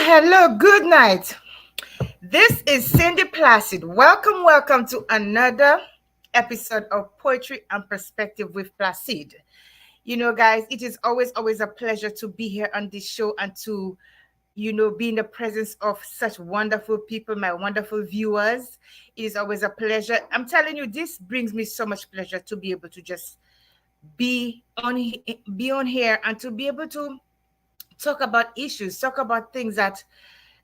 Hello, good night. This is Cindy Placid. Welcome to another episode of Poetry and Perspective with Placid. You know, guys, it is always a pleasure to be here on this show and to, be in the presence of such wonderful people, my wonderful viewers. It is always a pleasure. I'm telling you, this brings me so much pleasure to be able to just be on here and to be able to talk about issues, talk about things that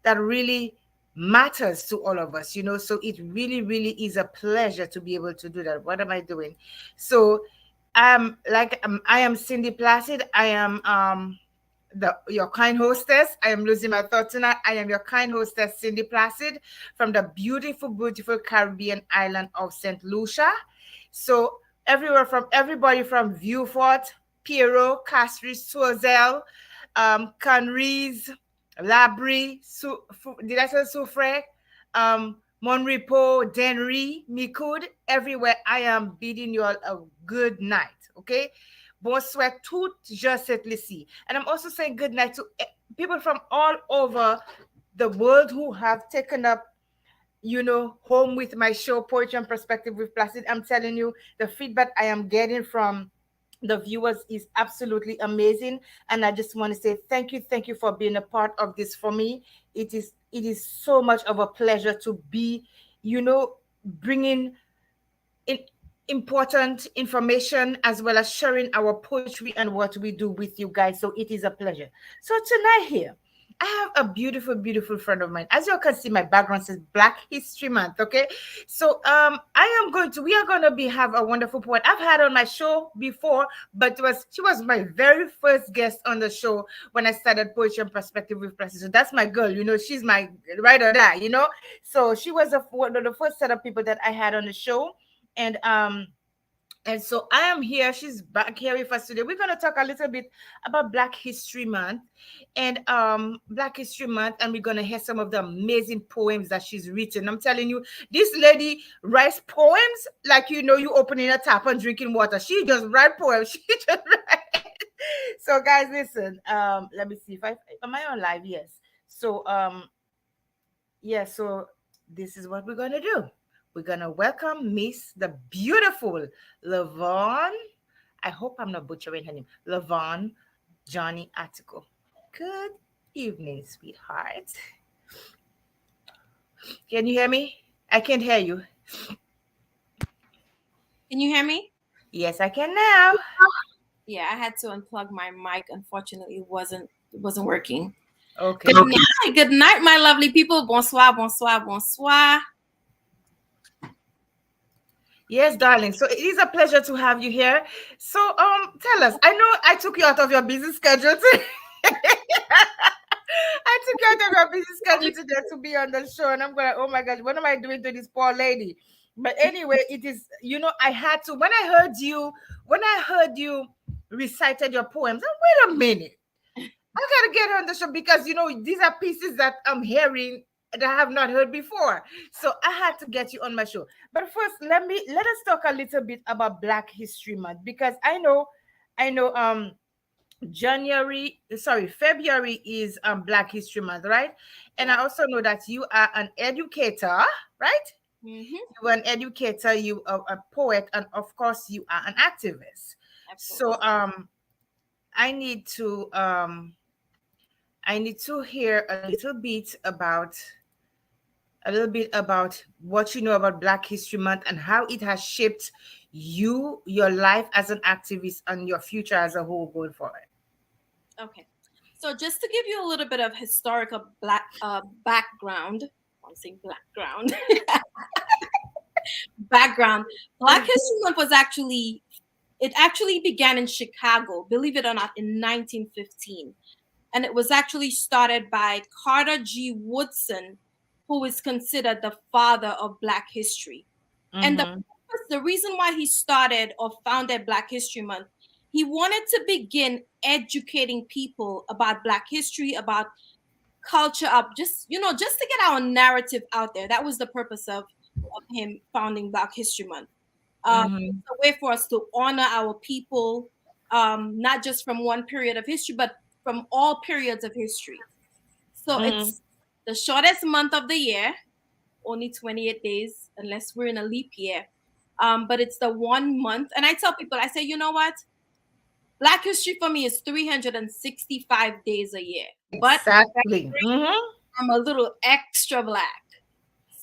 really matters to all of us, so it really is a pleasure to be able to do that. What am I doing? So I am Cindy Placid. I am your kind hostess. I am losing my thought tonight. I am your kind hostess, Cindy Placid, from the beautiful Caribbean island of St. Lucia. So everybody from Viewfort, Piero, Castries, Sozel, Canries, Labrie, did I say Soufre? Monrepo, Denry, Mikud, everywhere. I am bidding you all a good night. Okay? Bonsoir tout, je sais ici. And I'm also saying good night to people from all over the world who have taken up, home with my show, Poetry and Perspective with Placid. I'm telling you, the feedback I am getting from the viewers is absolutely amazing, and I just want to say thank you for being a part of this for me. It is so much of a pleasure to be, bringing in important information as well as sharing our poetry and what we do with you guys. So it is a pleasure. So tonight here, I have a beautiful friend of mine. As you can see, my background says Black History Month. Okay, so we are going to have a wonderful poet I've had on my show before, but she was my very first guest on the show when I started Poetry and Perspective with Press. So that's my girl. She's my ride or die. So she was one of the first set of people that I had on the show, and so I am here. She's back here with us today. We're going to talk a little bit about Black History Month and we're going to hear some of the amazing poems that she's written. I'm telling you, this lady writes poems like you opening a tap and drinking water. She just write poems. She just write. So guys, listen. Let me see if am I on live? Yes. So so this is what we're going to do. We're going to welcome Miss the beautiful Lervan. I hope I'm not butchering her name. Lervan Johnny Atticot. Good evening, sweetheart. Can you hear me? I can't hear you. Can you hear me? Yes, I can now. Yeah, I had to unplug my mic. Unfortunately, it wasn't working. Okay. Good night, my lovely people. Bonsoir. Yes, darling. So it is a pleasure to have you here. So tell us. I know I took you out of your busy schedule today. I took you out of your busy schedule today to be on the show, and I'm going, oh my gosh, what am I doing to this poor lady? But anyway, it is, I had to, when I heard you recited your poems, wait a minute. I gotta get her on the show because these are pieces that I'm hearing that I have not heard before. So I had to get you on my show. But first, let us talk a little bit about Black History Month, because I know February is Black History Month, right? And I also know that you are an educator, right? Mm-hmm. You are an educator, you are a poet, and of course you are an activist. Absolutely. So I need to hear a little bit about what you know about Black History Month and how it has shaped your life as an activist and your future as a whole going forward. Okay. So just to give you a little bit of historical background, I'm saying background. Black History Month was actually It actually began in Chicago, believe it or not, in 1915. And it was actually started by Carter G. Woodson, who is considered the father of Black history. And Mm-hmm. the reason why he started or founded Black History Month, he wanted to begin educating people about Black history, about culture, up just just to get our narrative out there. That was the purpose of him founding Black History Month. Mm-hmm. It's a way for us to honor our people, not just from one period of history, but from all periods of history. So Mm-hmm. it's the shortest month of the year, only 28 days, unless we're in a leap year. But it's the 1 month. And I tell people, I say, you know what? Black history for me is 365 days a year. But Exactly. Mm-hmm. I'm a little extra black.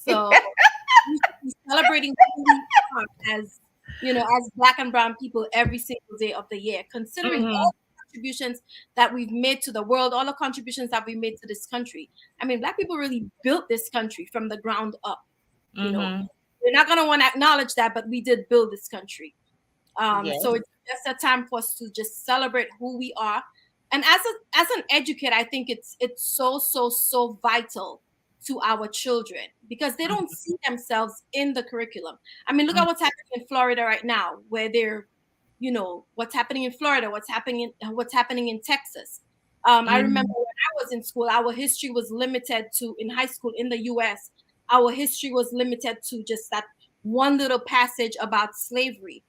So we should be celebrating who we are as as black and brown people every single day of the year, considering Mm-hmm. all the contributions that we've made to the world, all the contributions that we made to this country. I mean, black people really built this country from the ground up. You know, Mm-hmm. we're not gonna want to acknowledge that, but we did build this country. So Yes. it's just a time for us to just celebrate who we are. And as an educator, I think it's so vital to our children because they don't see themselves in the curriculum. I mean, look at what's happening in Florida right now, where they're, what's happening in Florida, what's happening in Texas. I remember Mm-hmm. when I was in school, our history was limited to in high school in the U.S. Our history was limited to just that one little passage about slavery.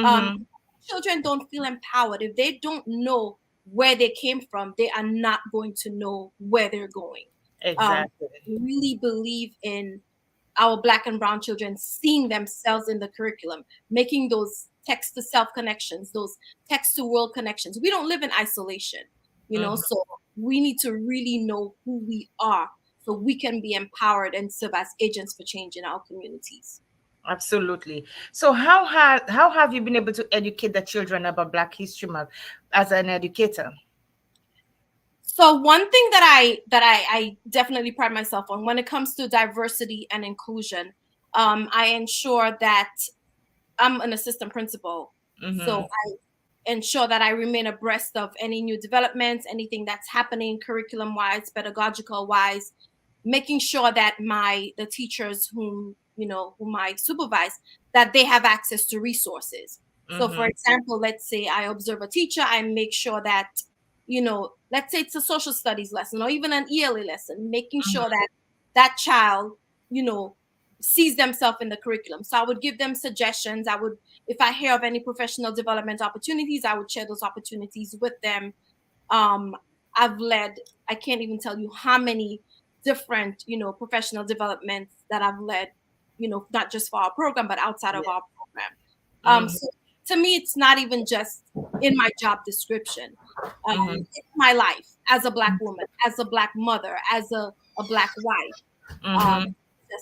um, Mm-hmm. Children don't feel empowered if they don't know where they came from. They are not going to know where they're going. Exactly. Really believe in our black and brown children seeing themselves in the curriculum, making those text to self connections, those text to world connections. We don't live in isolation, Mm-hmm. so we need to really know who we are so we can be empowered and serve as agents for change in our communities. Absolutely. So how have you been able to educate the children about Black History Month as an educator? So one thing that I definitely pride myself on when it comes to diversity and inclusion, I ensure that I'm an assistant principal, so Mm-hmm. I ensure that I remain abreast of any new developments, anything that's happening curriculum wise, pedagogical wise, making sure that the teachers whom I supervise, that they have access to resources. So for Mm-hmm. example, let's say I observe a teacher, I make sure that, let's say it's a social studies lesson or even an ELA lesson, making sure that that child, you know, sees themselves in the curriculum. So I would give them suggestions. I would, if I hear of any professional development opportunities, I would share those opportunities with them. um, I've led, I can't even tell you how many different, professional developments that I've led, not just for our program, but outside of Yeah. our program. Mm-hmm. So to me, it's not even just in my job description. Mm-hmm. It's my life as a Black woman, as a Black mother, as a Black wife. Um, Mm-hmm.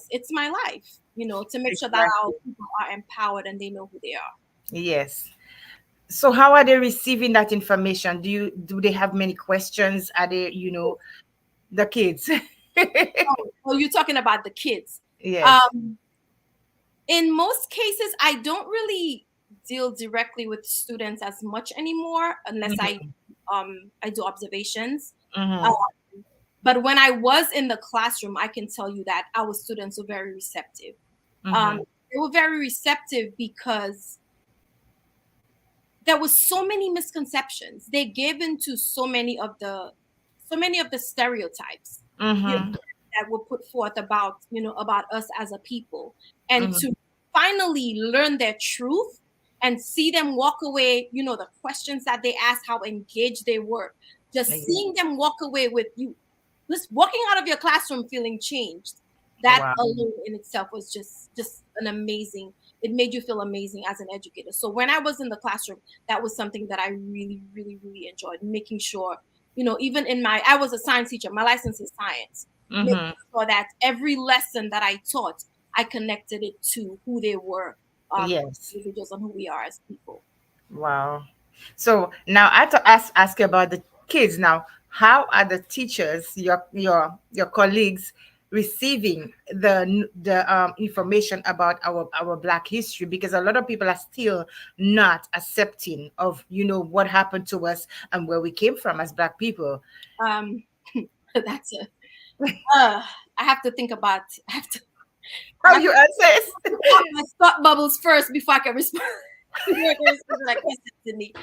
it's my life, to make sure that our Exactly. people are empowered and they know who they are. Yes. So how are they receiving that information? Do they have many questions? Are they, the kids? Oh, you're talking about the kids. Yes. Um, in most cases, I don't really deal directly with students as much anymore, unless Mm-hmm. I do observations. Uh, Mm-hmm. but when I was in the classroom, I can tell you that our students were very receptive. Um, Mm-hmm. they were very receptive because there was so many misconceptions. They gave into so many of the stereotypes, you know, Mm-hmm. that were put forth about about us as a people, and Mm-hmm. to finally learn their truth and see them walk away. The questions that they asked, how engaged they were, just Yeah. seeing them walk away with you, just walking out of your classroom feeling changed. That Wow. alone in itself was just an amazing. It made you feel amazing as an educator. So when I was in the classroom, that was something that I really, really, really enjoyed, making sure, even I was a science teacher, my license is science, making Mm-hmm. sure that every lesson that I taught, I connected it to who they were, Yes. individuals, and who we are as people. Wow. So now I have to ask you about the kids now. How are the teachers, your colleagues, receiving the information about our Black history, because a lot of people are still not accepting of what happened to us and where we came from as Black people. Um, that's a. Uh, I have to think about. I How have you answer it? to pop my thought bubbles first before I can respond. Before I can respond to that question, Sydney.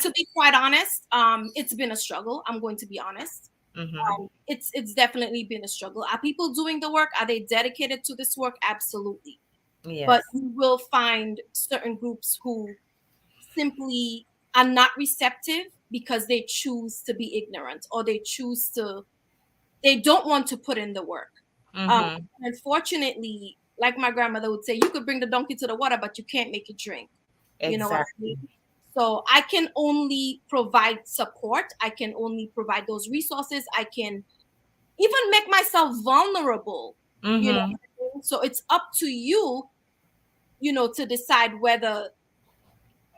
To be quite honest, it's been a struggle. I'm going to be honest. Mm-hmm. It's definitely been a struggle. Are people doing the work? Are they dedicated to this work? Absolutely. But Yes. you will find certain groups who simply are not receptive because they choose to be ignorant, or they don't want to put in the work. Um, Mm-hmm. Unfortunately, like my grandmother would say, you could bring the donkey to the water, but you can't make it drink. You know what I mean? Exactly. So I can only provide support. I can only provide those resources. I can even make myself vulnerable. You know Mm-hmm. what I mean? So it's up to you, to decide whether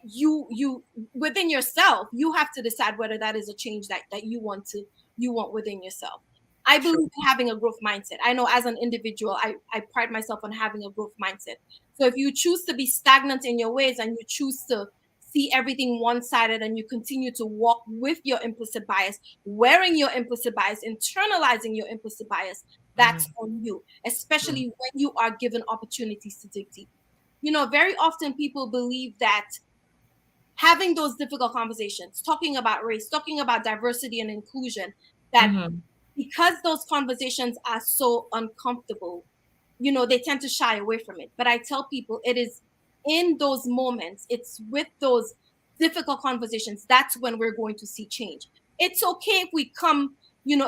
you within yourself, you have to decide whether that is a change that you want within yourself. I believe True. in having a growth mindset. I know as an individual, I pride myself on having a growth mindset. So if you choose to be stagnant in your ways, and you choose to see everything one-sided, and you continue to walk with your implicit bias, wearing your implicit bias, internalizing your implicit bias, that's Mm-hmm. on you, especially when you are given opportunities to dig deep. Very often people believe that having those difficult conversations, talking about race, talking about diversity and inclusion, that Mm-hmm. because those conversations are so uncomfortable, they tend to shy away from it. But I tell people, it is in those moments, it's with those difficult conversations, that's when we're going to see change. It's okay if we come, and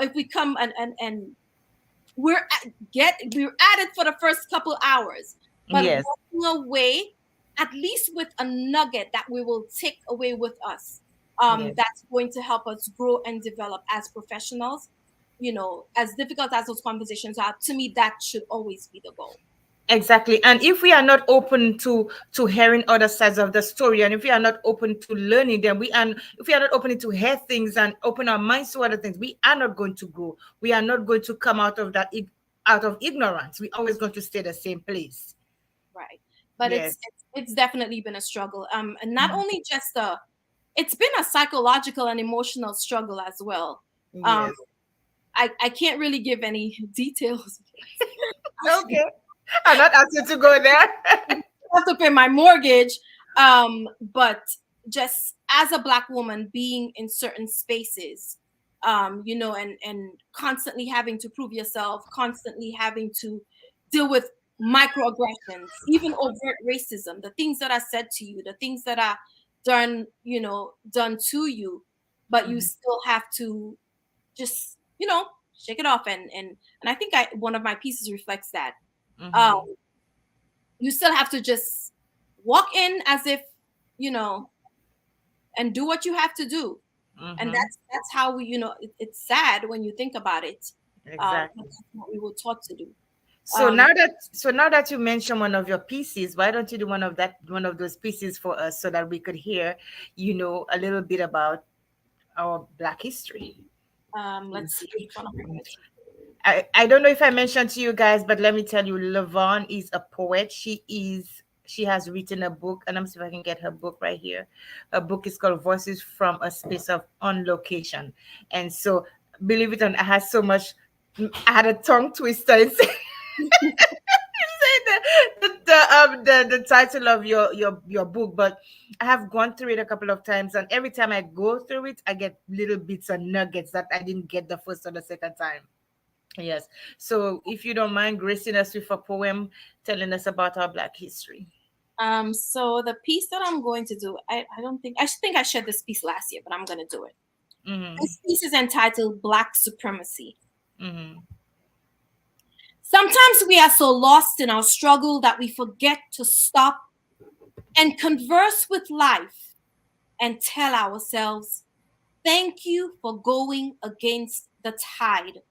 we're at it for the first couple hours, but Yes. walking away at least with a nugget that we will take away with us, Yes. that's going to help us grow and develop as professionals. As difficult as those conversations are, to me, that should always be the goal. Exactly. And if we are not open to hearing other sides of the story, and if we are not open to learning them, if we are not open to hear things and open our minds to other things, we are not going to grow. We are not going to come out of out of ignorance. We're always going to stay the same place. Right. But it's Yes. it's, it's definitely been a struggle, and not Mhm. only just it's been a psychological and emotional struggle as well. um Yes. I can't really give any details. Okay. I'm not asking you to go there. Have to pay my mortgage. But just as a Black woman being in certain spaces, and constantly having to prove yourself, constantly having to deal with microaggressions, even overt racism, the things that are said to you, the things that are done to you, but you Mhm. still have to just, shake it off. And I think one of my pieces reflects that. Um, Mhm. you still have to just walk in as if, you know and do what you have to do. And Mhm. that's how it's sad when you think about it. But Exactly. that's what we were taught to do. So um now that you mentioned one of your pieces, why don't you do one of those pieces for us so that we could hear, a little bit about our Black history. let's see, which one am I going to I don't know if I mentioned to you guys, but let me tell you, Lervan is a poet. She has written a book, and I'm see if I can get her book right here. Her book is called Voices from a Space of On Location. And so, believe it or not, I had so much. I had a tongue twister and say the title of your book, but I have gone through it a couple of times, and every time I go through it, I get little bits and nuggets that I didn't get the first or the second time. Yes. So if you don't mind gracing us with a poem telling us about our Black history. so the piece that I'm going to do, I don't think I shared this piece last year, but I'm going to do it. Mm-hmm. This piece is entitled Black Supremacy. Mm-hmm. Sometimes we are so lost in our struggle that we forget to stop and converse with life and tell ourselves, thank you for going against the tide.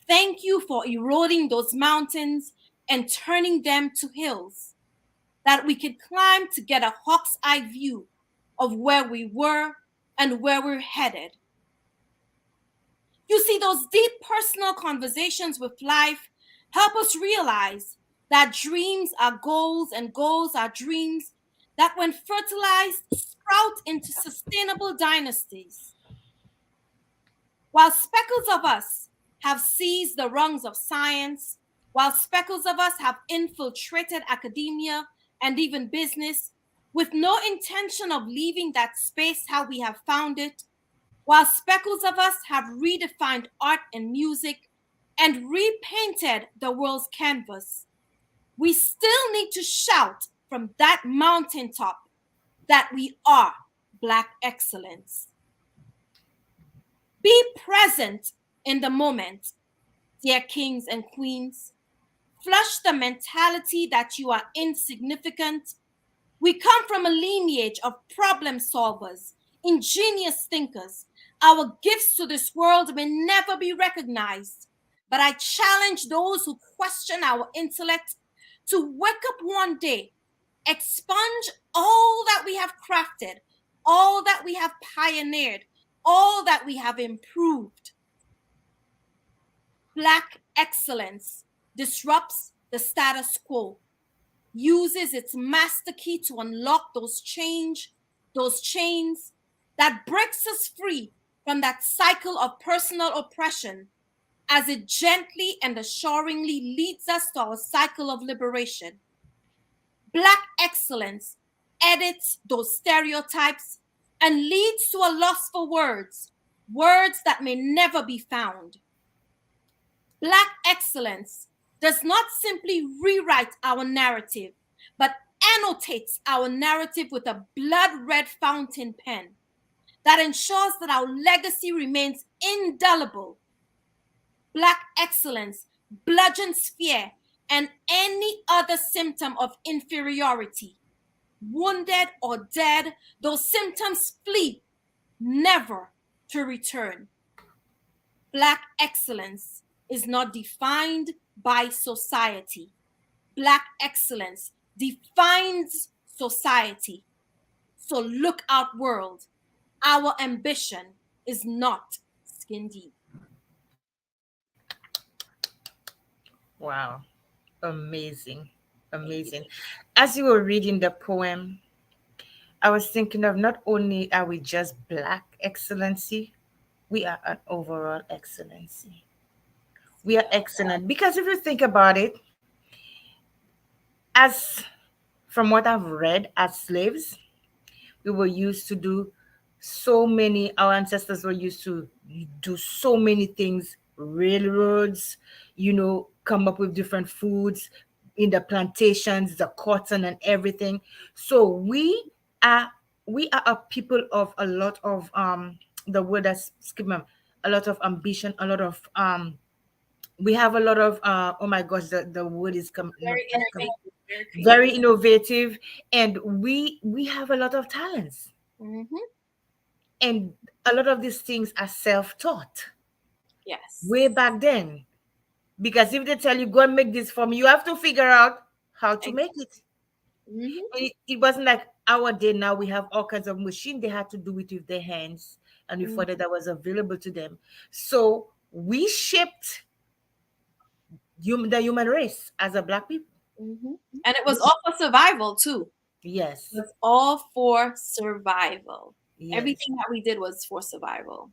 Thank you for eroding those mountains and turning them to hills that we could climb to get a hawk's eye view of where we were and where we're headed. You see, those deep personal conversations with life help us realize that dreams are goals and goals are dreams that, when fertilized, sprout into sustainable dynasties. While speckles of us have seized the rungs of science, while speckles of us have infiltrated academia and even business with no intention of leaving that space how we have found it, while speckles of us have redefined art and music and repainted the world's canvas, we still need to shout from that mountaintop that we are Black excellence. Be present in the moment, dear kings and queens. Flush the mentality that you are insignificant. We come from a lineage of problem solvers, ingenious thinkers. Our gifts to this world may never be recognized, but I challenge those who question our intellect to wake up one day, expunge all that we have crafted, all that we have pioneered, all that we have improved. Black excellence disrupts the status quo, uses its master key to unlock those chains that breaks us free from that cycle of personal oppression, as it gently and assuringly leads us to our cycle of liberation. Black excellence edits those stereotypes and leads to a lust for words, words that may never be found. Black excellence does not simply rewrite our narrative, but annotates our narrative with a blood red fountain pen that ensures that our legacy remains indelible. Black excellence bludgeons fear and any other symptom of inferiority. Wounded or dead, those symptoms flee, never to return. Black excellence is not defined by society. Black excellence defines society. So look out, world. Our ambition is not skin deep. Wow. Amazing. Amazing. As you were reading the poem, I was thinking of not only are we just Black excellency, we are an overall excellency. We are excellent because if you think about it, as from what I've read, as slaves, we were used to do so many, our ancestors were used to do so many things, railroads, come up with different foods in the plantations, the cotton and everything. So are we are a people of a lot of the word that's skip me, a lot of ambition, a lot of we have a lot of oh my gosh, the word is Very innovative, very creative. very innovative, and we have a lot of talents, Mm-hmm. and a lot of these things are self-taught Yes. way back then, because if they tell you go and make this for me, you have to figure out how to make it. Mm-hmm. And it wasn't like our day. Now we have all kinds of machine, they had to do it with their hands, and before that was available to them. So we shaped the human race as a Black people. Mm-hmm. And it was all for survival too. It Yes. was all for survival. Yes. Everything that we did was for survival.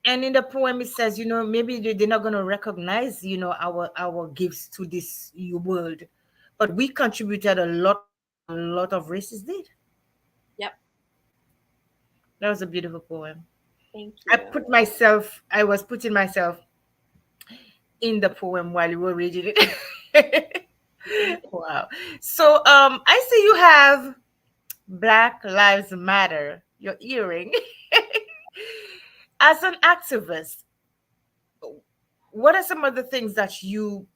And in the poem it says, maybe they're not going to recognize, our gifts to this world, but we contributed a lot of races did. Yep. That was a beautiful poem. Thank I you. I was putting myself in the poem while you were reading it. Wow. So I see you have Black Lives Matter, your earring. As an activist, what are some of the things that you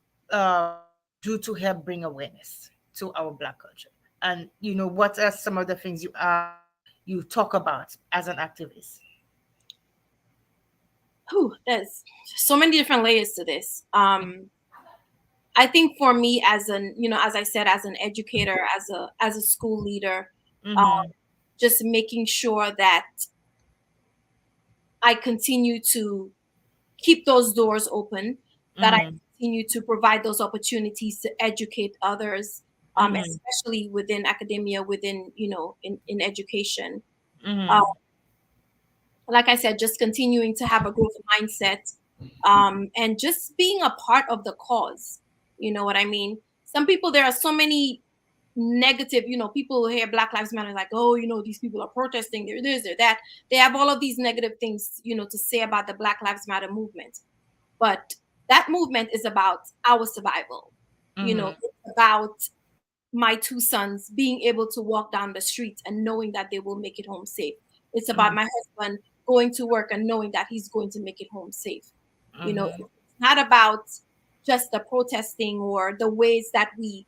do to help bring awareness to our Black culture? And what are some of the things you talk about as an activist? Whew, there's so many different layers to this. I think for me, as I said, as an educator, as a school leader, Mm-hmm. just making sure that I continue to keep those doors open, that I Mhm. continue to provide those opportunities to educate others, Mhm. especially within academia, within, in education. Uh, Mhm. like I said, just continuing to have a growth mindset, and just being a part of the cause. You know what I mean? Some people, there are so many negative, people who hear Black Lives Matter like, oh, these people are protesting, they're this, they're that. They have all of these negative things, to say about the Black Lives Matter movement. But that movement is about our survival. Mhm. It's about my two sons being able to walk down the street and knowing that they will make it home safe. It's about Mhm. my husband going to work and knowing that he's going to make it home safe. Mhm. It's not about just the protesting or the ways that we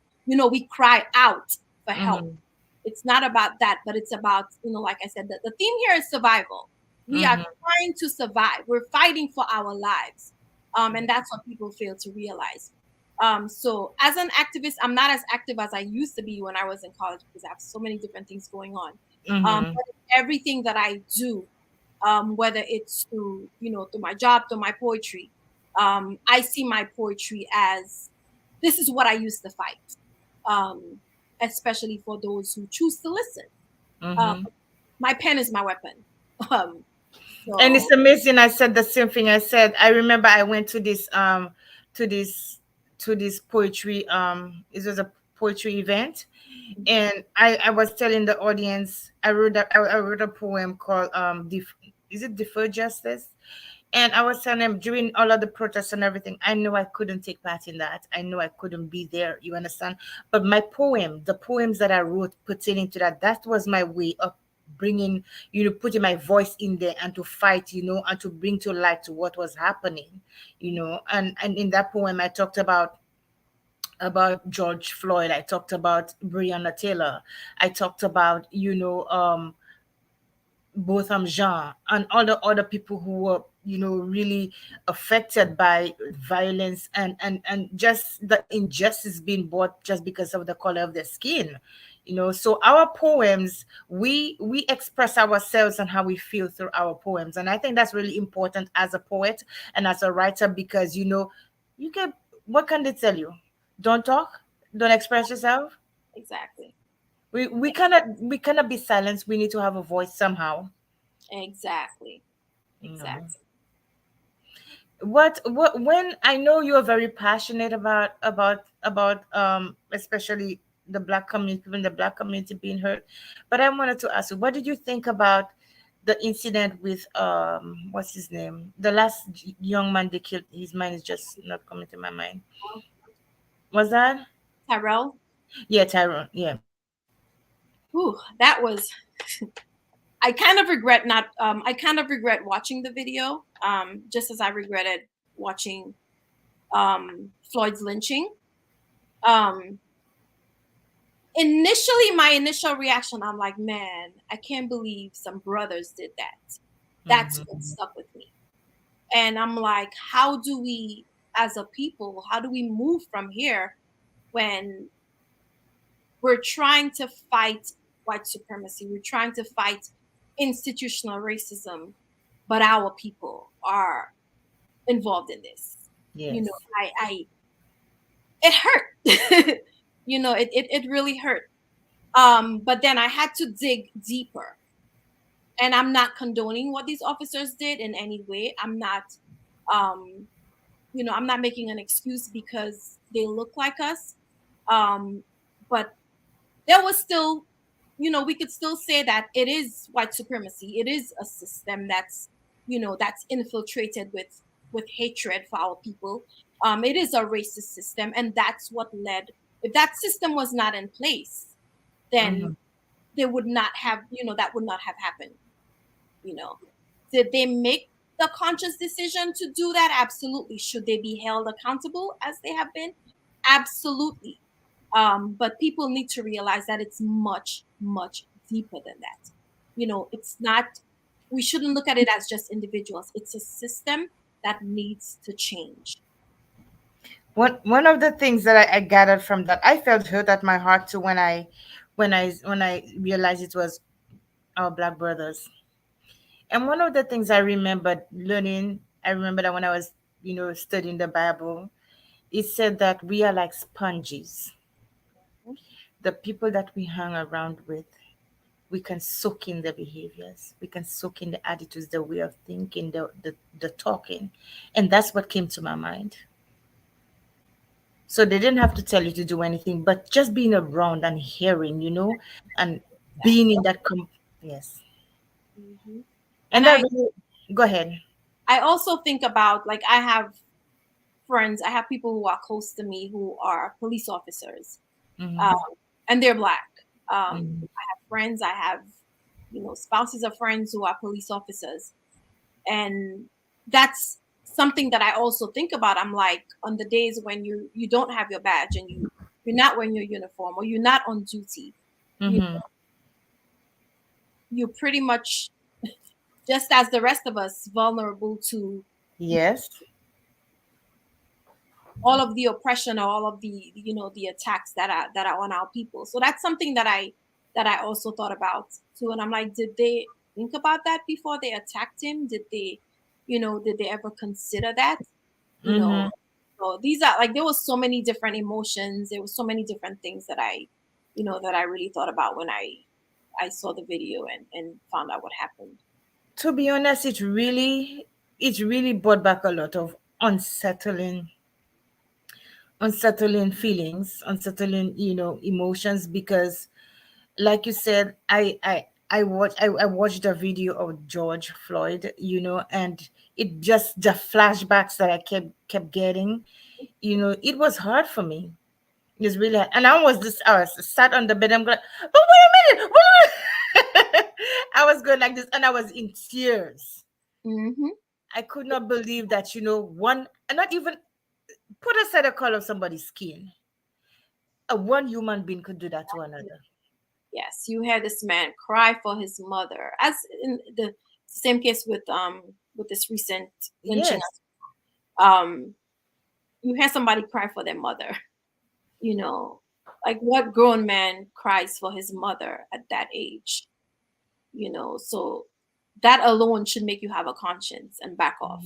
cry out for help. Mhm. It's not about that, but it's about, like I said, the theme here is survival. We are Mhm. trying to survive. We're fighting for our lives. And that's what people fail to realize. So as an activist, I'm not as active as I used to be when I was in college because I have so many different things going on. Mhm. But everything that I do, whether it's through my job, through my poetry, I see my poetry as this is what I used to fight, um, especially for those who choose to listen. Um, Mhm. my pen is my weapon. Um, And it's so amazing. I said the same thing. I said I remember I went to this to this poetry it was a poetry event, and I was telling the audience I wrote a poem called is it Deferred Justice? And I was telling them during all of the protests and everything, I know I couldn't take part in that. I know I couldn't be there. You understand? But my poem, the poems that I wrote pertaining to that, that was my way of bringing, putting my voice in there and to fight, and to bring to light to what was happening, and in that poem I talked about George Floyd. I talked about Breonna Taylor. I talked about, both Jean and all the other people who were, really affected by violence and just the injustice being brought just because of the color of their skin. So our poems, we express ourselves and how we feel through our poems, and I think that's really important as a poet and as a writer, because you can, what can they tell you? Don't talk, don't express yourself. exactly, We cannot be silenced. We need to have a voice somehow. exactly, you know exactly. what when I know you're very passionate about especially the black community, even the black community being hurt, but I wanted to ask you, what did you think about the incident with what's his name, the last young man they killed? His mind is just not coming to my mind. Was that? Tyrell, Yeah, Tyrone, yeah. whew, that was. I kind of regret not. I kind of regret watching the video. Just as I regretted watching Floyd's lynching. Um, Initially, my initial reaction, I'm like, man, I can't believe some brothers did that. That's what Hmm. stuck with me. And I'm like, how do we, as a people, how do we move from here when we're trying to fight white supremacy? We're trying to fight institutional racism, but our people are involved in this. You know, Yes. I it hurt. It really hurt. But then I had to dig deeper. And I'm not condoning what these officers did in any way. Um, I'm not making an excuse because they look like us. Um, but there was still, we could still say that it is white supremacy. It is a system that's infiltrated with hatred for our people. It is a racist system, and that's what led. If that system was not in place, then Hmm. they would not have, that would not have happened. You know, did they make the conscious decision to do that? Absolutely. Should they be held accountable as they have been? Absolutely. But people need to realize that it's much, much deeper than that. It's not, we shouldn't look at it as just individuals. It's a system that needs to change. One of the things that I gathered from that, I felt hurt at my heart too when I realized it was our black brothers. And one of the things I remembered learning, I remember that when I was, studying the Bible, it said that we are like sponges. The people that we hang around with, we can soak in the behaviors, we can soak in the attitudes, the way of thinking, the talking. And that's what came to my mind. So they didn't have to tell you to do anything, but just being around and hearing, and being in that yes. Mhm. And And that really, go ahead. I also think about, like, I have friends, I have people who are close to me who are police officers, um, Mm-hmm. and they're Black. Mm-hmm. I have friends, I have, spouses of friends who are police officers. And that's something that I also think about. I'm like, on the days when you don't have your badge and you're not wearing your uniform or you're not on duty, you Mm-hmm. you're pretty much just as the rest of us vulnerable to Yes. all of the oppression or all of the the attacks that are on our people. So that's something that I also thought about too. And I'm like, did they think about that before they attacked him? Did they ever consider that? You know, Mm-hmm. so these are like, there was so many different emotions. There was so many different things that I really thought about when I saw the video and found out what happened. To be honest, it really brought back a lot of unsettling feelings, unsettling, emotions, because like you said, I watched a video of George Floyd, and it just the flashbacks that I kept getting, it was hard for me. It's really hard. And I was sat on the bed. I'm going, but wait a minute, wait. I was going like this, and I was in tears. Hmm. I could not believe that, one, and not even put aside the color of somebody's skin, a one human being could do that to another. Yes, you had this man cry for his mother, as in the same case with this recent lynching. Yes. Um, you had somebody cry for their mother. You know, like, what grown man cries for his mother at that age? So that alone should make you have a conscience and back off.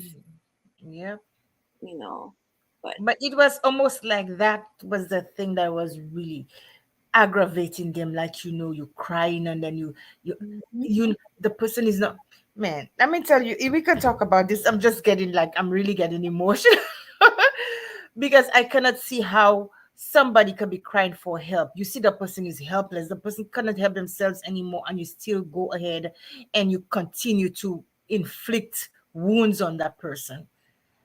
Yep. You know, but But it was almost like that was the thing that was really aggravating them. Like, you crying, and then you Mhm. the person is not. Man, let me tell you, if we can talk about this, I'm really getting emotional. Because I cannot see how somebody can be crying for help. You see the person is helpless, the person cannot help themselves anymore, and you still go ahead and you continue to inflict wounds on that person.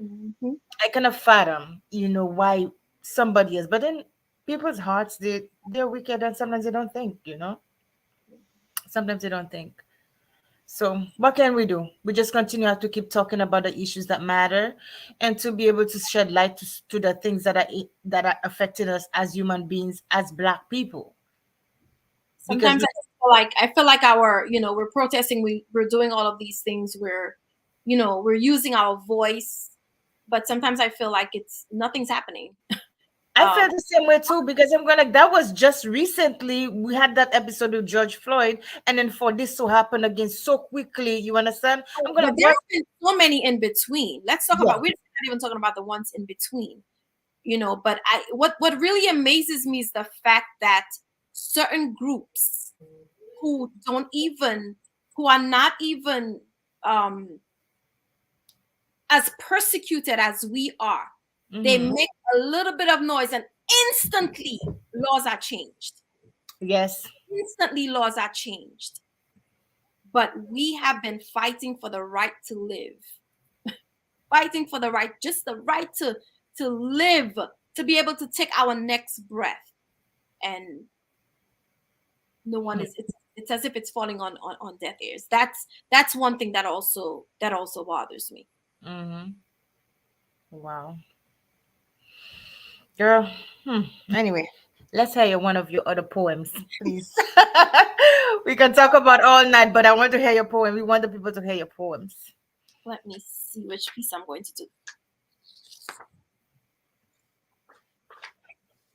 Mhm. I cannot fathom, why somebody else. But then people's hearts, they're wicked, and sometimes they don't think, Sometimes they don't think. So what can we do? We just continue to keep talking about the issues that matter, and to be able to shed light to the things that are affecting us as human beings, as Black people. Because Sometimes I feel like we're protesting, we're doing all of these things, we're using our voice, but sometimes I feel like it's nothing's happening. I Um, felt the same way too, because I'm going, like, that was just recently we had that episode with George Floyd, and then for this to happen again so quickly, you understand? I'm gonna but there what? have been so many in between. Let's talk Yeah. about, we're not even talking about the ones in between. But what really amazes me is the fact that certain groups who don't even who are not even um as persecuted as we are, they Hmm. make a little bit of noise and instantly laws are changed. Yes. Instantly laws are changed. But we have been fighting for the right to live, fighting for the right, just the right to live, to be able to take our next breath. And no one is, it's as if it's falling on deaf ears. That's one thing that also bothers me. Hmm. Wow. Girl. Hmm. Anyway, let's hear one of your other poems, please. We can talk about all night, but I want to hear your poem. We want the people to hear your poems. Let me see which piece I'm going to do.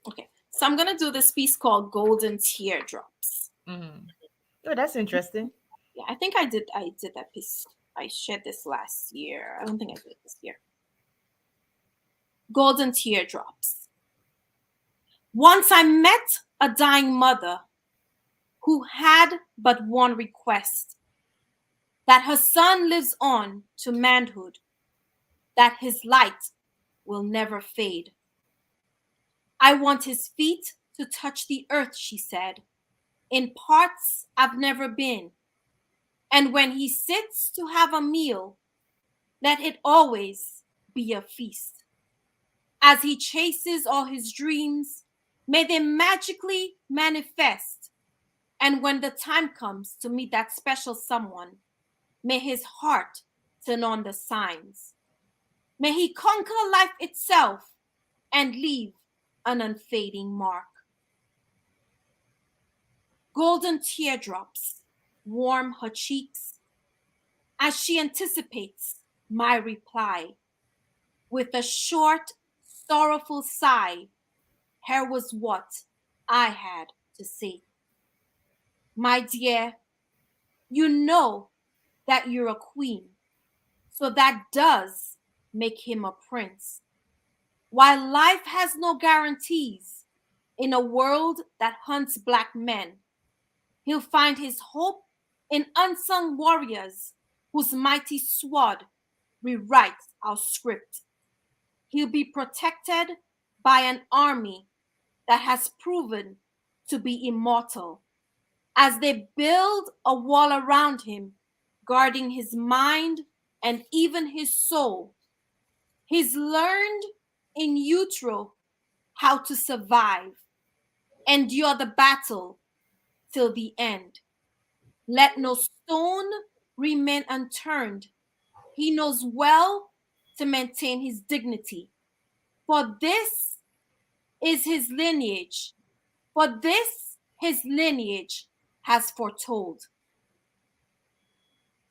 Okay, so I'm gonna do this piece called Golden Teardrops. Hmm. Oh, that's interesting. Yeah, I think I did that piece. I shared this last year. I don't think I did it this year. Golden teardrops. Once I met a dying mother who had but one request, that her son lives on to manhood, that his light will never fade. I want his feet to touch the earth, she said, in parts I've never been. And when he sits to have a meal, let it always be a feast. As he chases all his dreams, may they magically manifest. And when the time comes to meet that special someone, may his heart turn on the signs. May he conquer life itself and leave an unfading mark. Golden teardrops warm her cheeks as she anticipates my reply. With a short, sorrowful sigh, here was what I had to say. My dear, you know that you're a queen, so that does make him a prince. While life has no guarantees, in a world that hunts black men, he'll find his hope in unsung warriors whose mighty sword rewrites our script. He'll be protected by an army that has proven to be immortal as they build a wall around him, guarding his mind and even his soul. He's learned in utero how to survive, endure the battle till the end. Let no stone remain unturned. He knows well to maintain his dignity. For this is his lineage. For this his lineage has foretold.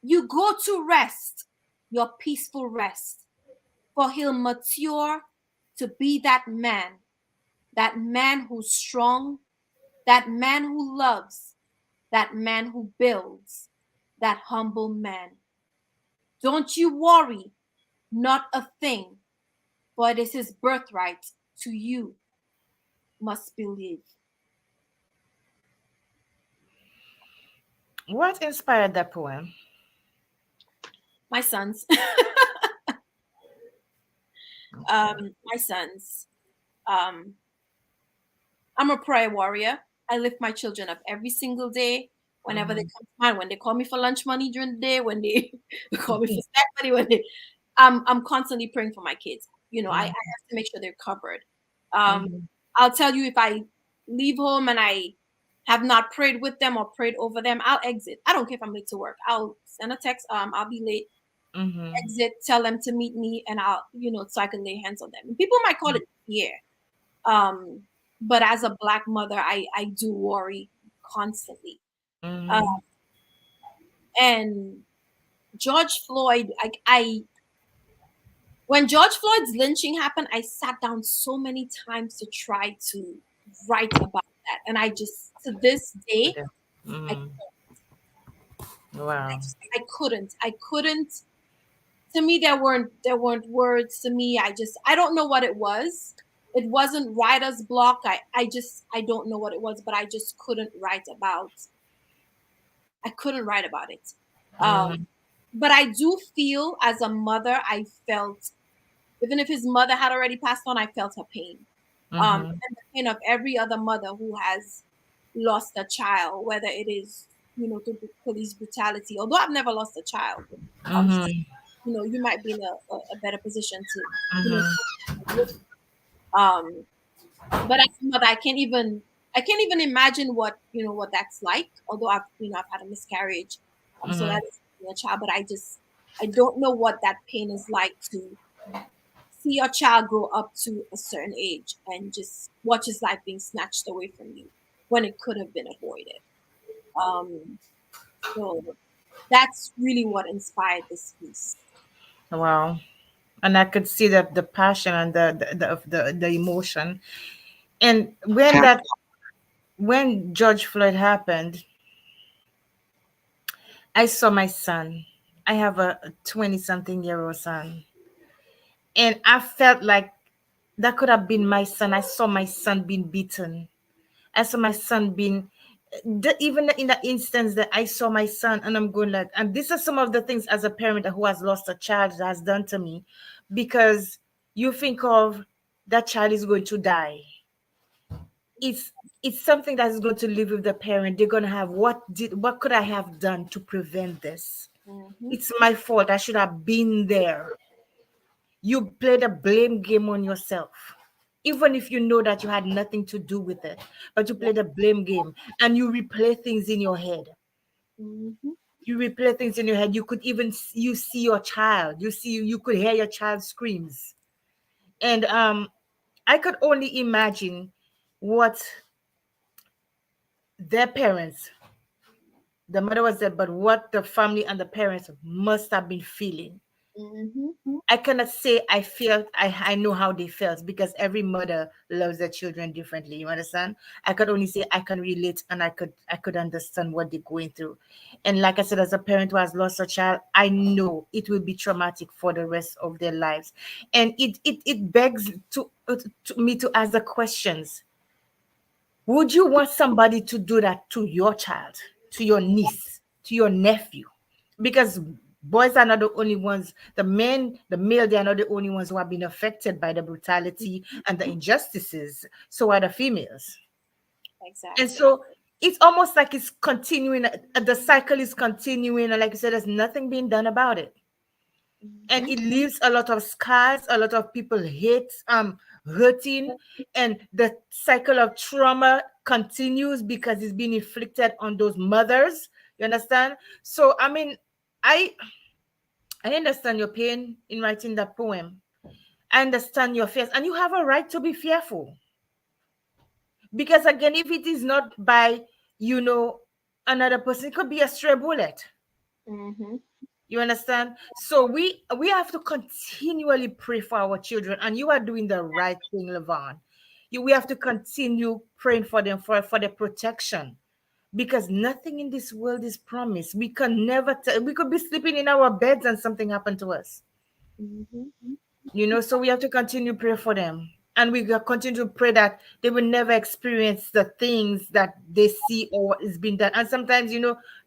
You go to rest, your peaceful rest, for he'll mature to be that man who's strong, that man who loves, that man who builds, that humble man. Don't you worry, not a thing, for it is his birthright to you must believe. What inspired that poem? My sons. My sons. Um, I'm a prayer warrior. I lift my children up every single day. Whenever they come to mind, when they call me for lunch money during the day, when they call me for snack money, when they, I'm constantly praying for my kids. I have to make sure they're covered. I'll tell you, if I leave home and I have not prayed with them or prayed over them, I'll exit. I don't care if I'm late to work. I'll send a text. I'll be late. Exit. Tell them to meet me, and I'll, so I can lay hands on them. And people might call it fear. But as a black mother, I do worry constantly. And George Floyd, when George Floyd's lynching happened, I sat down so many times to try to write about that, and I just, to this day, Wow. I couldn't. To me, there weren't words. To me, I don't know what it was. It wasn't writer's block. I don't know what it was, but I just couldn't write about. I couldn't write about it. But I do feel, as a mother, I felt, even if his mother had already passed on, I felt her pain. And the pain of every other mother who has lost a child, whether it is, through police brutality. Although I've never lost a child, you might be in a better position to, but as a mother, I can't even imagine what that's like. Although I've had a miscarriage, so that is a child, but I don't know what that pain is like to see your child grow up to a certain age and just watch his life being snatched away from you when it could have been avoided. So that's really what inspired this piece. Wow. And I could see the passion and the emotion. And when George Floyd happened, I saw my son. I have a 20-something-year-old son, and I felt like that could have been my son. I saw my son being beaten. I saw my son being, even in the instance that I saw my son, and I'm going like, and these are some of the things as a parent who has lost a child that has done to me, because you think of that child is going to die. It's something that is going to live with the parent. They're going to have, what could I have done to prevent this? Mm-hmm. It's my fault. I should have been there. You played a blame game on yourself, even if you know that you had nothing to do with it, but you Yeah. played a blame game and you replay things in your head. Mm-hmm. You replay things in your head. You could even you see your child. You could hear your child screams, and I could only imagine what their parents, the mother was dead, but what the family and the parents must have been feeling. Mm-hmm. I cannot say I know how they felt, because every mother loves their children differently. You understand? I could only say I can relate, and I could understand what they're going through. And like I said, as a parent who has lost a child, I know it will be traumatic for the rest of their lives. And it begs to me to ask the questions. Would you want somebody to do that to your child, to your niece, to your nephew? Because boys are not the only ones, the male, they are not the only ones who have been affected by the brutality and the injustices. So are the females. And Exactly. so it's almost like it's continuing, the cycle is continuing. And like you said, there's nothing being done about it. And Mm-hmm. it leaves a lot of scars, a lot of people hurting, and the cycle of trauma continues because it's being inflicted on those mothers. You understand? So I mean, i I understand your pain in writing that poem. I understand your fears, and you have a right to be fearful, because again, if it is not by, you know another person, it could be a stray bullet. Mm-hmm. You understand? So we have to continually pray for our children, and you are doing the right thing, Lervan. We have to continue praying for them, for their protection, because nothing in this world is promised. We can never tell. We could be sleeping in our beds and something happened to us. Mm-hmm. So we have to continue pray for them, and we will continue to pray that they will never experience the things that they see or what is being done. And sometimes,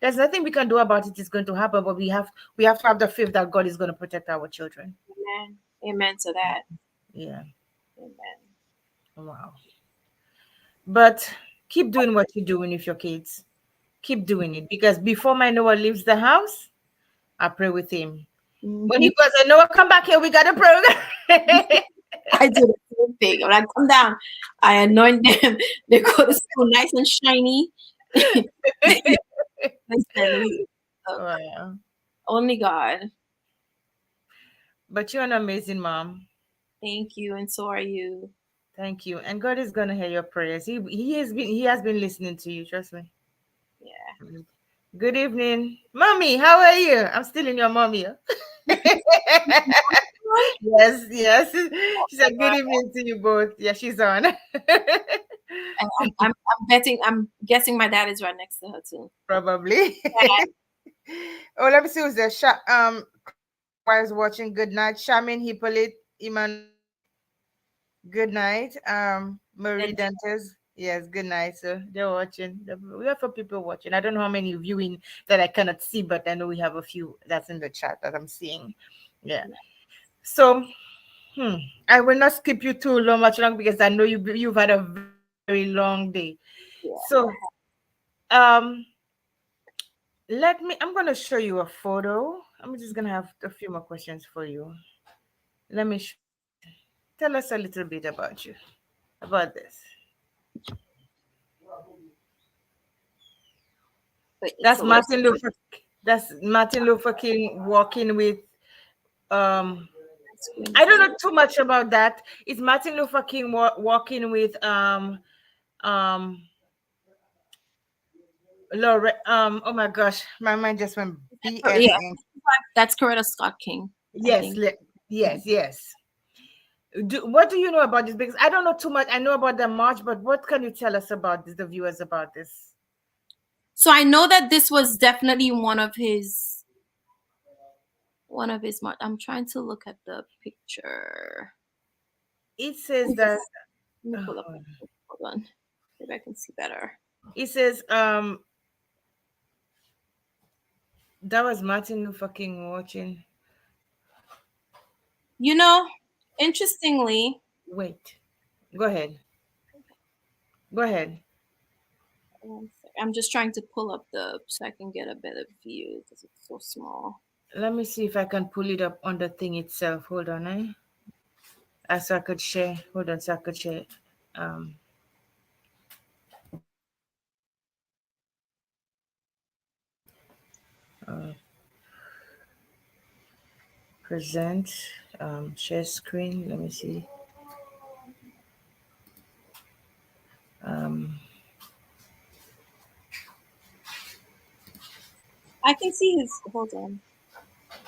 there's nothing we can do about it. It's going to happen, but we have to have the faith that God is going to protect our children. Amen. Amen to that. Yeah. Amen. Wow. But keep doing what you're doing with your kids. Keep doing it, because before my Noah leaves the house, I pray with him. When Mm-hmm. he goes, Noah, come back here, we got a program. I do the same thing. When I come down, I anoint them. They go to school nice and shiny. Listen, Wow. only God. But you're an amazing mom. Thank you, and so are you. Thank you. And God is gonna hear your prayers. He has been listening to you, trust me. Yeah. Good evening. Mommy, how are you? I'm still in your mommy. Yes, yes. She said good evening to you both. Yeah, she's on. And I'm betting. I'm guessing my dad is right next to her too. Probably. Oh, let me see who's there. Christopher is watching. Good night. Shamin Hippolyte, Emmanuel. Good night. Marie And Dantes. Yes, good night. So they're watching. We have a people watching. I don't know how many viewing that I cannot see, but I know we have a few that's in the chat that I'm seeing. Yeah. So hmm, I will not skip you too much long, because I know you've had a very, very long day. yeah, So um I'm gonna show you a photo. I'm just gonna have a few more questions for you. Let me show you this. Tell us a little bit about you, about this. but it's That's a little. Martin Luther. That's Martin Luther King walking with. Um, Screen I is a don't little. know too much about that. It's Martin Luther King walking with um Laura. Oh my gosh, my mind just went Yeah, BLN. that's Coretta Scott King, I Yes, think. yes, yes. What do you know about this? Because I don't know too much. I know about the march, but what can you tell us about this, the viewers, about this? So I know that this was definitely one of his one of his march. I'm trying to look at the picture. It says that Let me pull up. uh, Hold on. Maybe I can see better. it says that was Martin Luther King watching. You know, interestingly, Wait, go ahead. Go ahead. I'm just trying to pull up the so I can get a better view because it's so small. Let me see if I can pull it up on the thing itself. Hold on, eh? So I could share. Hold on, so I could share. Um, uh, present. Share screen. Let me see. Um, I can see his. Hold on.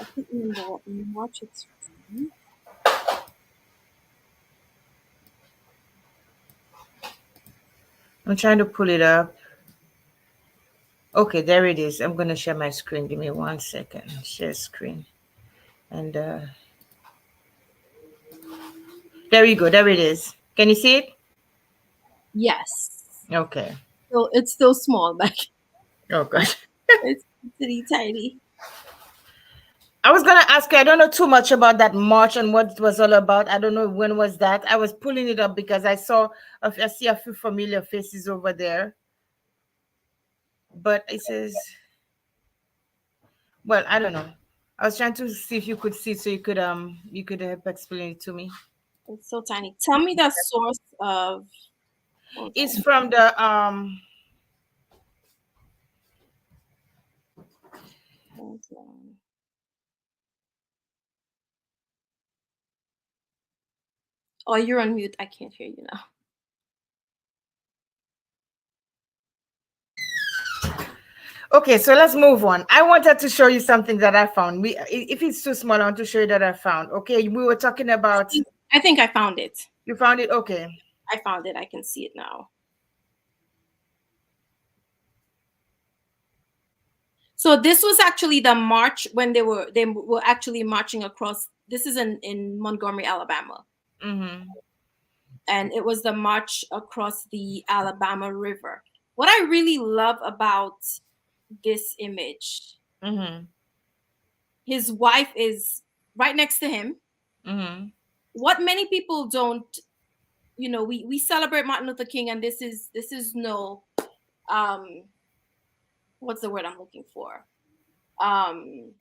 I can't remember what march it's from. I'm trying to pull it up. Okay, there it is. I'm gonna share my screen. Give me 1 second. Share screen, and there you go. There it is. Can you see it? Yes. Okay. So it's still small, but Oh God. it's pretty tiny. I was gonna ask you. I don't know too much about that march and what it was all about. I don't know when was that. I was pulling it up because I see a few familiar faces over there. But it says, well, I don't know. I was trying to see if you could see, so you could help explain it to me. It's so tiny. Tell me the source of. Hold It's on. from the Hold on. Oh, you're on mute. I can't hear you now. Okay, so let's move on. I wanted to show you something that I found. If it's too small, I want to show you that I found. Okay, we were talking about. I think I found it. You found it. Okay. I found it. I can see it now. So this was actually the march when they were actually marching across. This is in Montgomery, Alabama, Mm-hmm. and it was the march across the Alabama River. What I really love about this image, Mm-hmm. his wife is right next to him. Mm-hmm. What many people don't, we celebrate Martin Luther King, and this is no, um, what's the word I'm looking for? Um,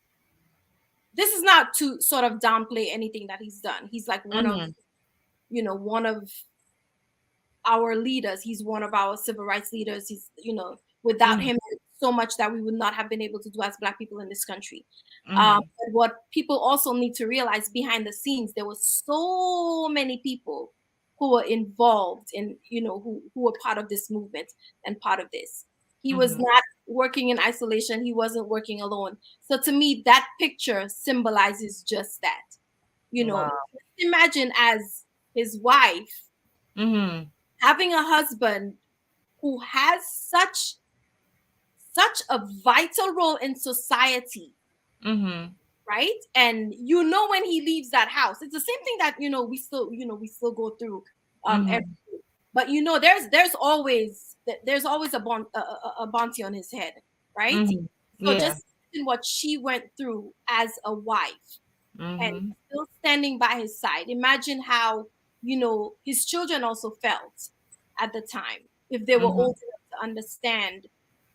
this is not to sort of downplay anything that he's done. He's like Mm-hmm. one of our leaders. He's one of our civil rights leaders. Without Mm-hmm. him, there's so much that we would not have been able to do as Black people in this country. Mm-hmm. But what people also need to realize, behind the scenes, there was so many people who were involved in, who were part of this movement and part of this. He was Mm-hmm. not working in isolation. He wasn't working alone. So to me, that picture symbolizes just that. Wow. Imagine as his wife Mm-hmm. having a husband who has such a vital role in society, Mm-hmm. right? And when he leaves that house, it's the same thing that we still go through every Mm-hmm. day. But there's always a bounty on his head, right? Mm-hmm. So Yeah. just imagine what she went through as a wife and Mm-hmm. still standing by his side. Imagine how his children also felt at the time, if they were Mm-hmm. old enough to understand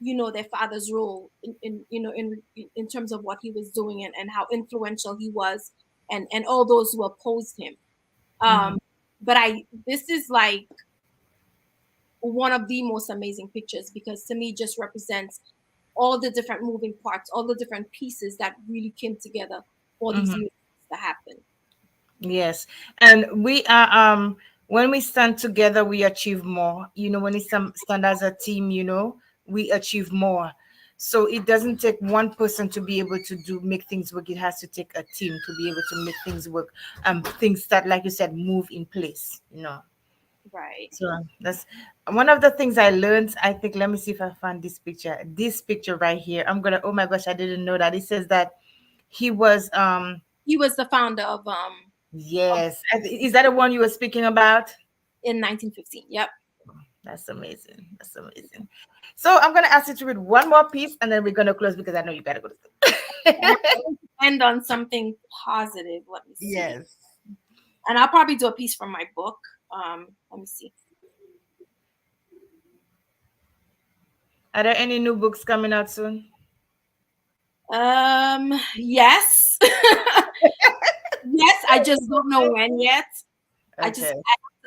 their father's role in terms of what he was doing, and how influential he was, and all those who opposed him. Mm-hmm. But I this is like one of the most amazing pictures, because to me just represents all the different moving parts, all the different pieces that really came together for these Mm-hmm. movements to happen. Yes, and we are when we stand together, we achieve more. When we stand as a team, we achieve more. So it doesn't take one person to be able to make things work. It has to take a team to be able to make things work. Things that, like you said, move in place. Right. So that's one of the things I learned. I think, let me see if I find this picture. This picture right here. I'm gonna. Oh my gosh, I didn't know that. It says that He was He was the founder of yes. Is that the one you were speaking about? in 1915. Yep. That's amazing. That's amazing. So I'm gonna ask you to read one more piece and then we're gonna close because I know you gotta go to And sleep. I'm going to end on something positive. Let me see. Yes. And I'll probably do a piece from my book. Let me see. Are there any new books coming out soon? Yes. Yes, I just don't know when yet. I just Okay.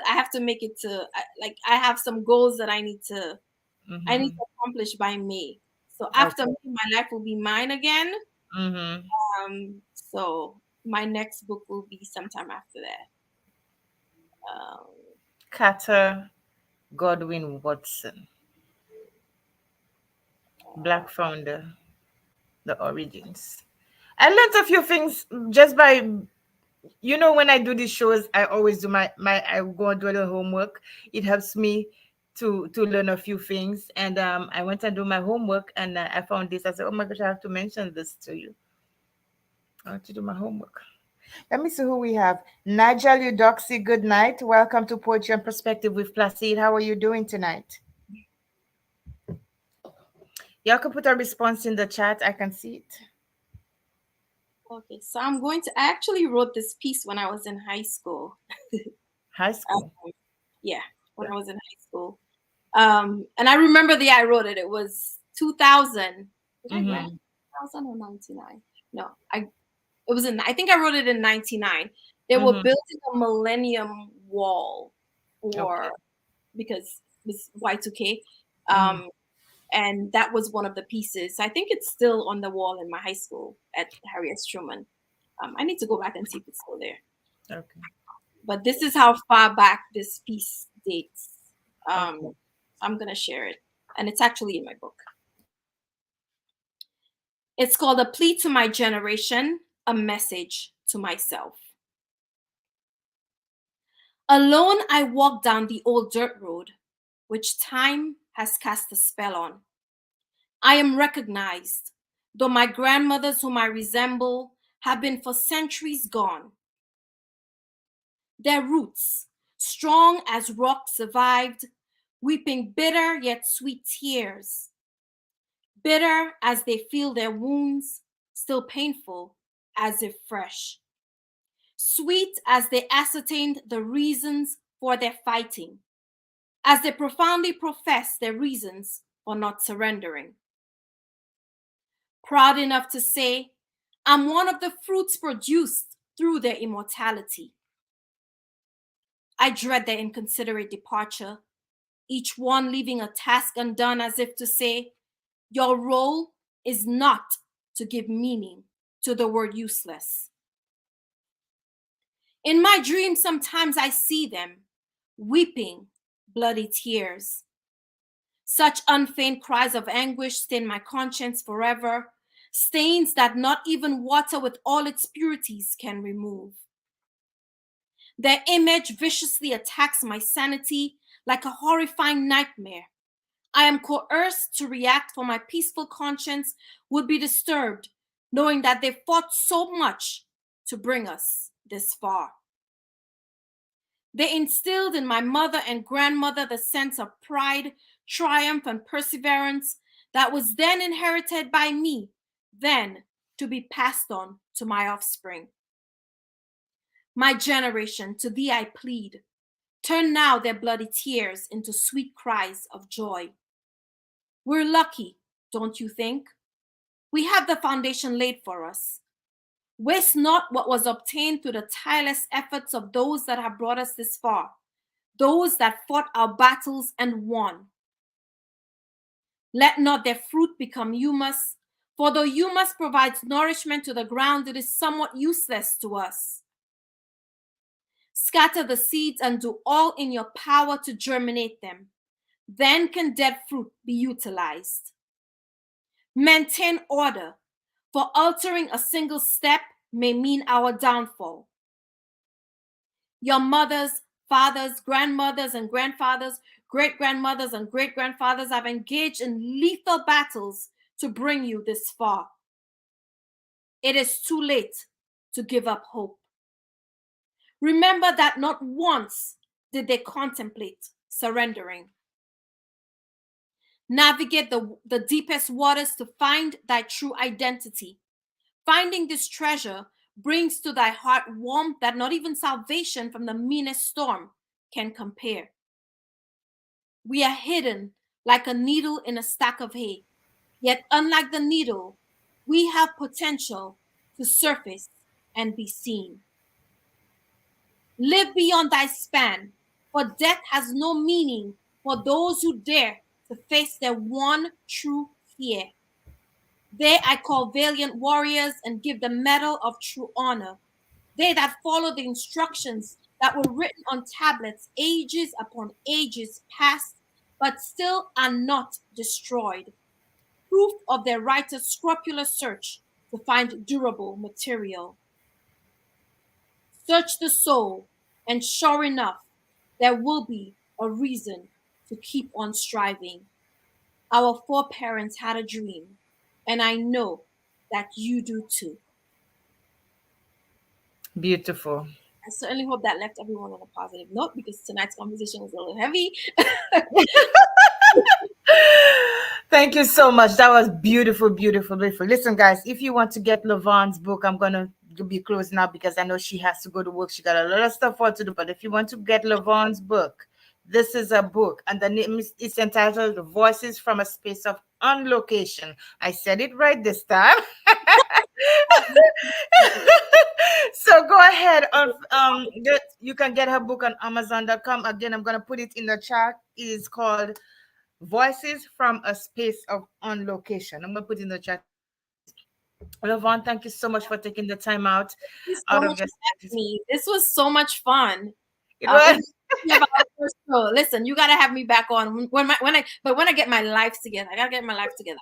I have to make it to like I have some goals that I need Mm-hmm. to accomplish by May. So after Okay. May, my life will be mine again. Mm-hmm. So my next book will be sometime after that. Um, Carter Godwin Watson, Black Founder, The Origins. I learned a few things just by, when I do these shows, I always do I go and do a little homework. It helps me to learn a few things. And I went and do my homework and I found this. I said, oh my gosh, I have to mention this to you. I have to do my homework. Let me see who we have. Nigel Eudoxy, good night. Welcome to Poetry and Perspective with Placide. How are you doing tonight? Y'all can put a response in the chat. I can see it. okay, so I actually wrote this piece when I was in high school. High school. Yeah, when I was in high school. And I remember the year I wrote it. It was 2000. Did I grad Mm-hmm. 2000 or 99? No, it was I think I wrote it in 99. They were Mm-hmm. building a Millennium Wall Okay. for because it was Y2K. Mm-hmm. Um, and that was one of the pieces. I think it's still on the wall in my high school at Harriet Truman. I need to go back and see if it's still there. Okay. But this is how far back this piece dates. Okay. I'm gonna share it, and it's actually in my book. It's called A Plea to My Generation, a Message to Myself. Alone I walk down the old dirt road, which time has cast a spell on. I am recognized, though my grandmothers whom I resemble have been for centuries gone. Their roots, strong as rock, survived, weeping bitter yet sweet tears. Bitter as they feel their wounds, still painful as if fresh. Sweet as they ascertained the reasons for their fighting, as they profoundly profess their reasons for not surrendering. Proud enough to say, I'm one of the fruits produced through their immortality. I dread their inconsiderate departure, each one leaving a task undone as if to say, your role is not to give meaning to the word useless. In my dreams, sometimes I see them weeping bloody tears. Such unfeigned cries of anguish stain my conscience forever, stains that not even water with all its purities can remove. Their image viciously attacks my sanity like a horrifying nightmare. I am coerced to react, for my peaceful conscience would be disturbed, knowing that they fought so much to bring us this far. They instilled in my mother and grandmother the sense of pride, triumph, and perseverance that was then inherited by me, then to be passed on to my offspring. My generation, to thee I plead, turn now their bloody tears into sweet cries of joy. We're lucky, don't you think? We have the foundation laid for us. Waste not what was obtained through the tireless efforts of those that have brought us this far, those that fought our battles and won. Let not their fruit become humus, for though humus provides nourishment to the ground, it is somewhat useless to us. Scatter the seeds and do all in your power to germinate them. Then can dead fruit be utilized. Maintain order, for altering a single step may mean our downfall. Your mothers, fathers, grandmothers, and grandfathers, great grandmothers, and great grandfathers have engaged in lethal battles to bring you this far. it is too late to give up hope. Remember that not once did they contemplate surrendering. Navigate the deepest waters to find thy true identity. Finding this treasure brings to thy heart warmth that not even salvation from the meanest storm can compare. We are hidden like a needle in a stack of hay, yet, unlike the needle, we have potential to surface and be seen. Live beyond thy span, for death has no meaning for those who dare to face their one true fear. They I call valiant warriors and give the medal of true honor. They that follow the instructions that were written on tablets ages upon ages past, but still are not destroyed. Proof of their writer's scrupulous search to find durable material. Search the soul, and sure enough, there will be a reason to keep on striving. Our foreparents had a dream, and I know that you do too. Beautiful. I certainly hope that left everyone on a positive note because tonight's conversation was a little heavy. Thank you so much. That was beautiful, beautiful, beautiful. Listen, guys, if you want to get Lervan's book, I'm gonna be closing now because I know she has to go to work. She got a lot of stuff for her to do. But if you want to get Lervan's book, this is a book, and the name is entitled "Voices from a Space of Unlocation." I said it right this time. So go ahead on you can get her book on Amazon.com. Again, I'm gonna put it in the chat. It is called Voices from a Space of Unlocation. I'm gonna put in the chat as we speak. Lervan, thank you so much for taking the time Thank you so out of much your for having me. This was so much fun. it was Especially about our first show. Listen, you gotta have me back on when I get my life together. I gotta get my life together.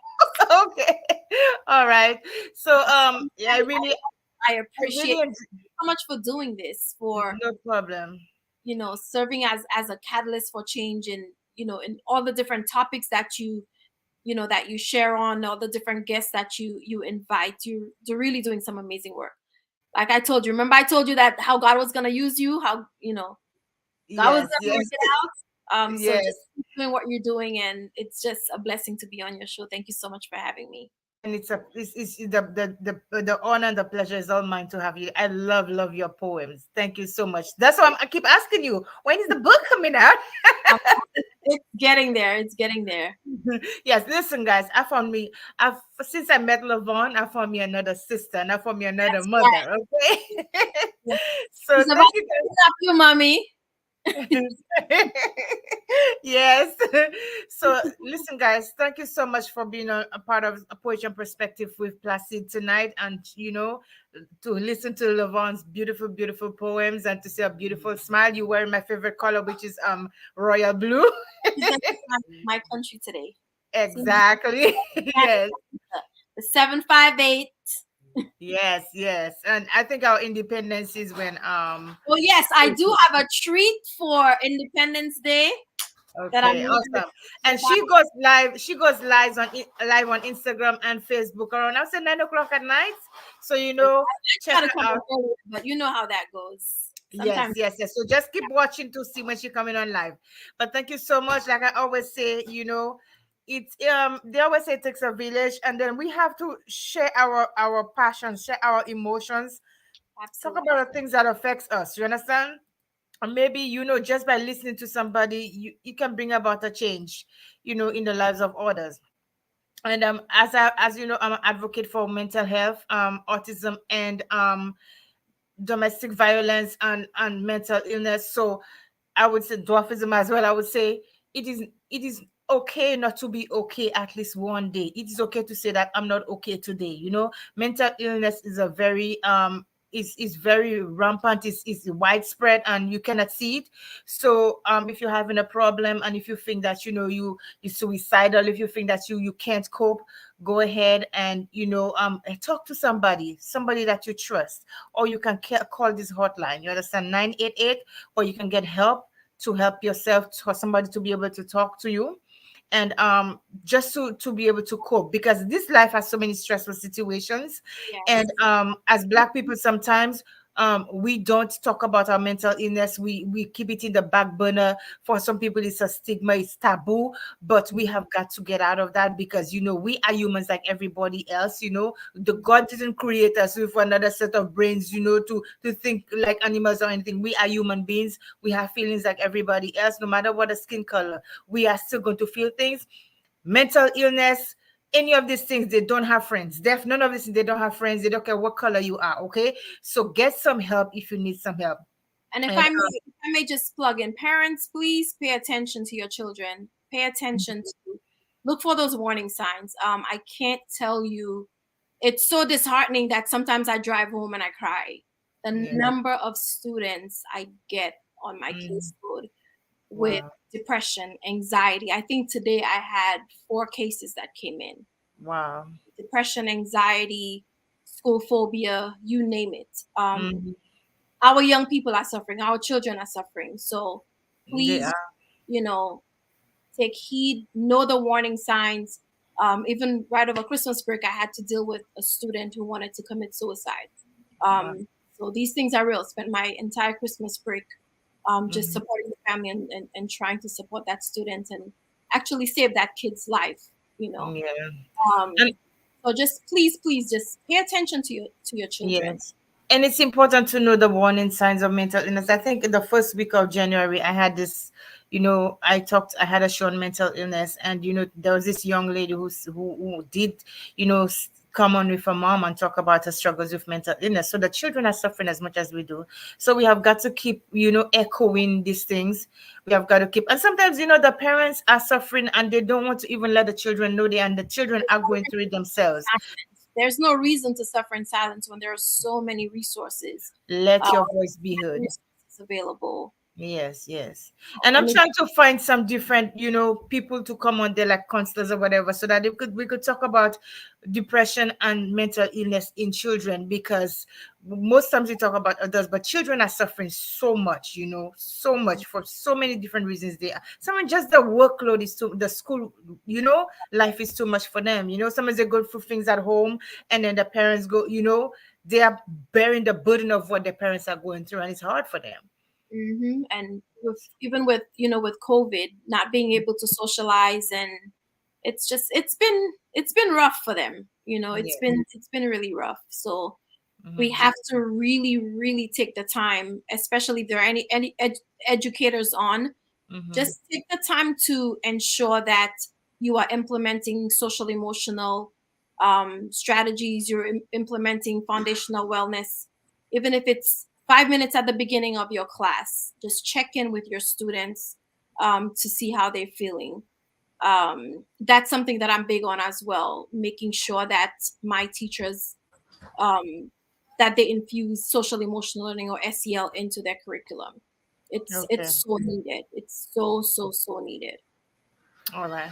okay. All right. So yeah, I I appreciate really you so much for doing this, for no problem. serving as a catalyst for change in in all the different topics that that you share on, all the different guests that you invite. You're really doing some amazing work. Like I told you, remember I told you that how God was gonna use you, how God was Yes, gonna work yes, it out. So yes. just keep doing what you're doing, and it's just a blessing to be on your show. Thank you so much for having me. And it's the honor and the pleasure is all mine to have you. I love your poems. Thank you so much. That's why I keep asking you, when is the book coming out? Um, it's getting there. It's getting there. Yes, listen, guys. I've since I met Lavon, I found me another sister and I found me another That's right. mother. Okay. Yeah. So He's about thank to you pick up you, mommy. guys. Yes. So listen, guys, thank you so much for being a part of a Poetry and Perspective with Placid tonight, and to listen to Lavon's beautiful, beautiful poems and to see a beautiful smile. You wear my favorite color, which is royal blue. Representing my country today. See, Exactly. Yes. the 758. Yes, yes. And I think our independence is when Oh yes, I do have a treat for Independence Day that I'm okay, going to awesome. share And about. she goes live live on Instagram and Facebook around I said 9 o'clock at night. So Try check to her come out. up earlier, but you know how that goes. Yes, Sometimes yes, yes. So just keep watching to see when she coming on live. But thank you so much. Like I always say, it's they always say it takes a village, and then we have to share our passions, share our emotions, talk absolutely. about the things that affects us. You understand? And maybe just by listening to somebody, you can bring about a change, in the lives of others. And as you know, I'm an advocate for mental health, autism, and domestic violence and mental illness. So I would say dwarfism as well. I would say it is okay not to be okay at least one day. It is okay to say that I'm not okay today. Mental illness is a very is very rampant, is widespread, and you cannot see it. So if you're having a problem and if you think that you're suicidal, if you think that you can't cope, go ahead and talk to somebody that you trust, or you can call this hotline. You understand, 988, or you can get help to help yourself, for somebody to be able to talk to you. and just to be able to cope, because this life has so many stressful situations. And Yes. as Black people, sometimes we don't talk about our mental illness. We keep it in the back burner. For some people it's a stigma, it's taboo, but we have got to get out of that, because we are humans like everybody else. The God didn't create us with another set of brains, to think like animals or anything. We are human beings. We have feelings like everybody else. No matter what the skin color, we are still going to feel things. Mental illness, any of these things, they don't have friends. Deaf, none of this, they don't have friends. They don't care what color you are. Okay, so get some help if you need some help. And And if I may just plug in, parents, please pay attention to your children. Pay attention to look for those warning signs. I can't tell you, it's so disheartening that sometimes I drive home and I cry. The yeah. number of students I get on my Mm. caseload with Wow. depression, anxiety. I think today I had 4 cases that came in. Wow. Depression, anxiety, school phobia, you name it. Mm. Our young people are suffering, our children are suffering. So They please, are. you know, take heed, know the warning signs. Even right over Christmas break, I had to deal with a student who wanted to commit suicide. Wow. So these things are real. Spent my entire Christmas break just Mhm. supporting the family and trying to support that student and actually save that kid's life. Yeah. Um, And so just please, just pay attention to your children. yes. And it's important to know the warning signs of mental illness. I think in the first week of January, I had this, I had a show on mental illness, and there was this young lady who did, come on with her mom and talk about her struggles with mental illness. So the children are suffering as much as we do. So we have got to keep, echoing these things. We have got to keep, and sometimes, the parents are suffering and they don't want to even let the children know and the children are going through it themselves. There's no reason to suffer in silence when there are so many resources, Let uh, your voice be heard. resources available. Yes, yes. And I'm And trying to find some different, people to come on there like counselors or whatever, so that we could talk about depression and mental illness in children, because most times we talk about adults, but children are suffering so much, so much for so many different reasons. They are someone just the workload is too the school, life is too much for them. Sometimes they go through things at home, and then the parents go, they are bearing the burden of what their parents are going through, and it's hard for them. and with COVID, not being able to socialize, and it's been rough for them. It's Yeah. been really rough. So we Mhm. have to really, really take the time, especially if there are any educators on. Mhm. Just take the time to ensure that you are implementing social emotional strategies, you're implementing foundational wellness, even if it's 5 minutes at the beginning of your class. Just check in with your students to see how they're feeling. That's something that I'm big on as well, making sure that my teachers um, that they infuse social emotional learning or SEL into their curriculum. Okay. It's so needed. It's so needed. All right.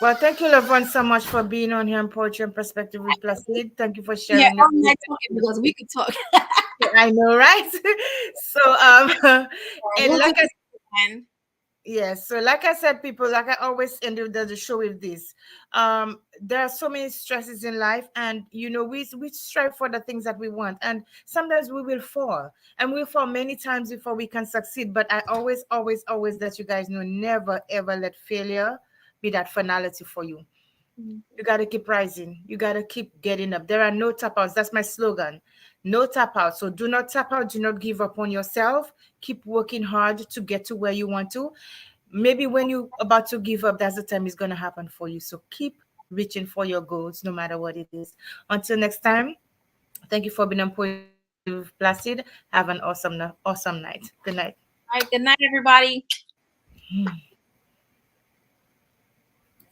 Well, thank you, Lervan, so much for being on here in Poetry and Perspective with Placid. Thank you for Yeah, sharing all night talking your. because we could talk. I know, right? So, and We'll do like I this again. yes, so like I said, people, like I always end the show with this. There are so many stresses in life, and we strive for the things that we want, and sometimes we will fall, and we'll fall many times before we can succeed. But I always let you guys know, never ever let failure be that finality for you. Mhm. You got to keep rising. You got to keep getting up. There are no tap outs. That's my slogan. No tap out. So do not tap out. Do not give up on yourself. Keep working hard to get to where you want to. Maybe when you about to give up, that's the time it's going to happen for you. So keep reaching for your goals, no matter what it is. Until next time, thank you for being on Poetry and Perspective with Placid. Have an awesome night. Good night. All right, good night, everybody.